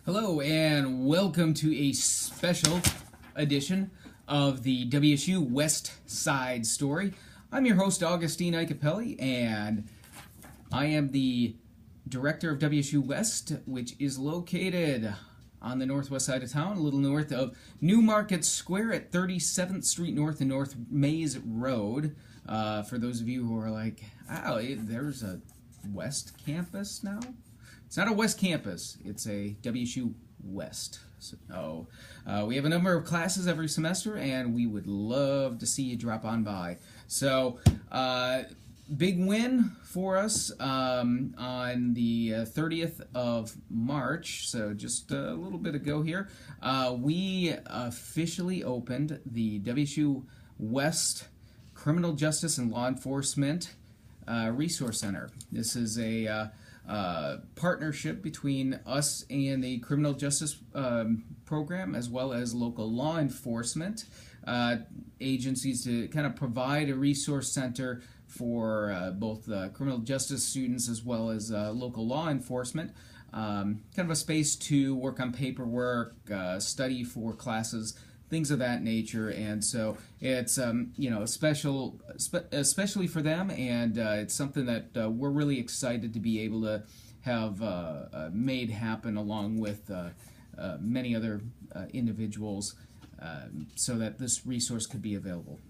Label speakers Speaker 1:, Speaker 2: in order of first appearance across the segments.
Speaker 1: Hello and welcome to a special edition of the WSU West Side Story. I'm your host, Augustine Icapelli, and I am the director of WSU West, which is located on the northwest side of town, a little north of New Market Square at 37th Street North and North Maze Road. For those of you who are like, oh, there's a West campus now? It's not a West campus, it's a WSU West. So we have a number of classes every semester, and we would love to see you drop on by. So big win for us on the 30th of March, so just a little bit ago here. We officially opened the WSU West Criminal Justice and Law Enforcement Resource Center. This is a partnership between us and the criminal justice program, as well as local law enforcement agencies, to kind of provide a resource center for both criminal justice students as well as local law enforcement. Kind of a space to work on paperwork, study for classes, things of that nature. And so it's special, especially for them, and it's something that we're really excited to be able to have made happen along with many other individuals, so that this resource could be available.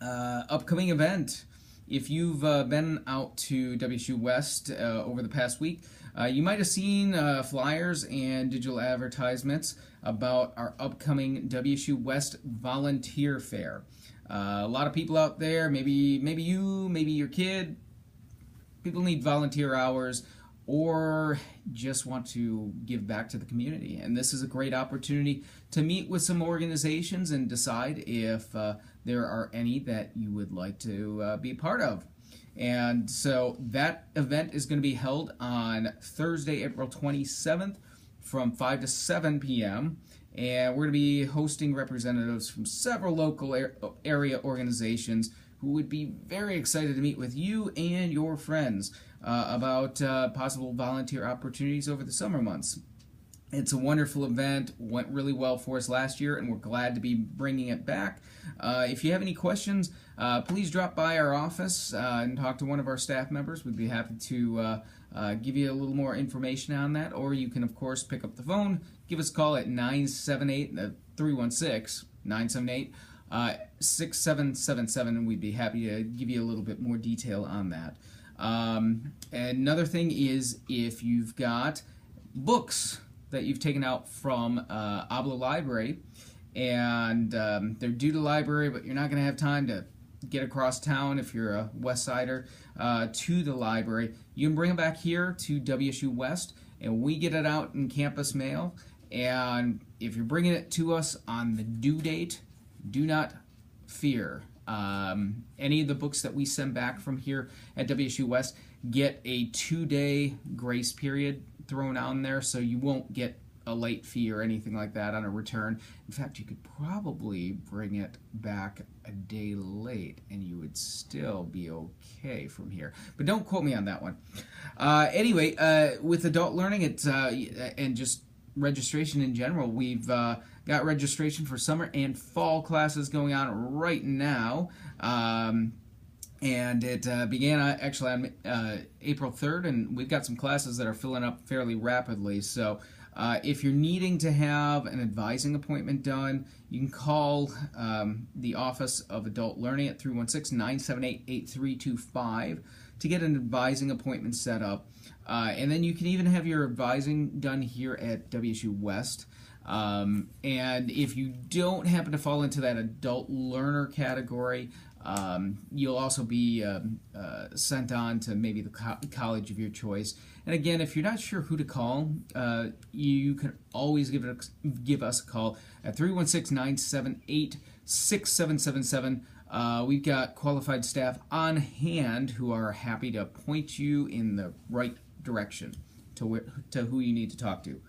Speaker 1: Upcoming event. If you've been out to WSU West over the past week, you might have seen flyers and digital advertisements about our upcoming WSU West Volunteer Fair. A lot of people out there, maybe you, maybe your kid, people need volunteer hours or just want to give back to the community. And this is a great opportunity to meet with some organizations and decide if there are any that you would like to be a part of. And so that event is going to be held on Thursday, April 27th from 5 to 7 p.m. And we're going to be hosting representatives from several local area organizations who would be very excited to meet with you and your friends about possible volunteer opportunities over the summer months. It's a wonderful event, went really well for us last year, and we're glad to be bringing it back. If you have any questions, please drop by our office and talk to one of our staff members. We'd be happy to give you a little more information on that, or you can, of course, pick up the phone, give us a call at 978-316-978-6777, and we'd be happy to give you a little bit more detail on that. Another thing is, if you've got books that you've taken out from Abla Library and they're due to library, but you're not going to have time to get across town if you're a West Sider to the library, you can bring them back here to WSU West, and we get it out in campus mail. And if you're bringing it to us on the due date, do not fear. Any of the books that we send back from here at WSU West get a 2-day grace period thrown on there, so you won't get a late fee or anything like that on a return. In fact, you could probably bring it back a day late and you would still be okay from here. But don't quote me on that one. Anyway, with adult learning, it's and just registration in general, we've got registration for summer and fall classes going on right now. And it began actually on April 3rd, and we've got some classes that are filling up fairly rapidly. So if you're needing to have an advising appointment done, you can call the Office of Adult Learning at 316-978-8325 to get an advising appointment set up. And then you can even have your advising done here at WSU West. And if you don't happen to fall into that adult learner category, you'll also be sent on to maybe the college of your choice. And again, if you're not sure who to call, you can always give us a call at 316-978-6777. We've got qualified staff on hand who are happy to point you in the right direction to who you need to talk to.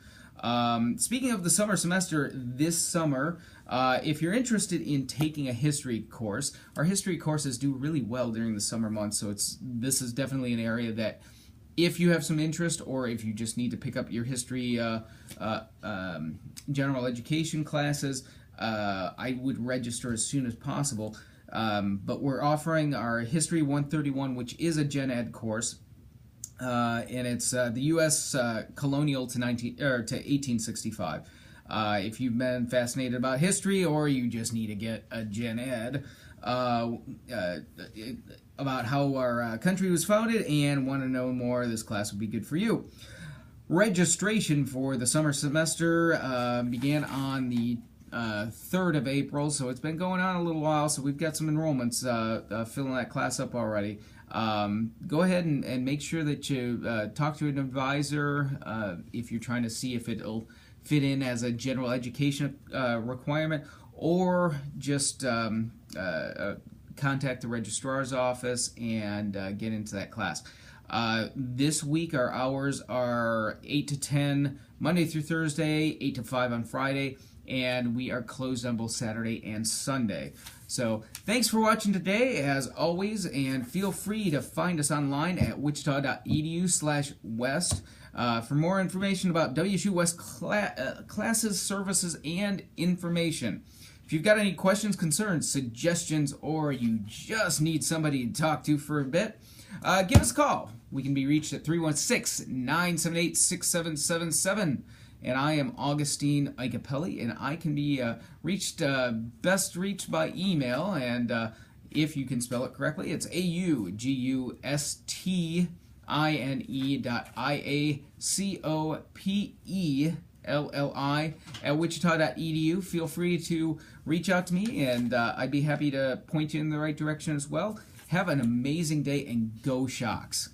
Speaker 1: Speaking of the summer semester, this summer, if you're interested in taking a history course, our history courses do really well during the summer months, so this is definitely an area that if you have some interest, or if you just need to pick up your history general education classes, I would register as soon as possible. But we're offering our History 131, which is a Gen Ed course, and it's the U.S. colonial to 1865. If you've been fascinated about history, or you just need to get a Gen Ed about how our country was founded and want to know more, this class would be good for you. Registration for the summer semester began on the 3rd of April, so it's been going on a little while, so we've got some enrollments filling that class up already. Go ahead and make sure that you talk to an advisor if you're trying to see if it'll fit in as a general education requirement, or just contact the registrar's office and get into that class. This week our hours are 8 to 10 Monday through Thursday, 8 to 5 on Friday, and we are closed on both Saturday and Sunday. So thanks for watching today, as always, and feel free to find us online at wichita.edu/west for more information about WSU West classes, services, and information. If you've got any questions, concerns, suggestions, or you just need somebody to talk to for a bit, give us a call. We can be reached at 316-978-6777. And I am Augustine Icapelli, and I can be best reached by email, and if you can spell it correctly, it's augustine@wichita.edu. Feel free to reach out to me, and I'd be happy to point you in the right direction as well. Have an amazing day, and go Shocks!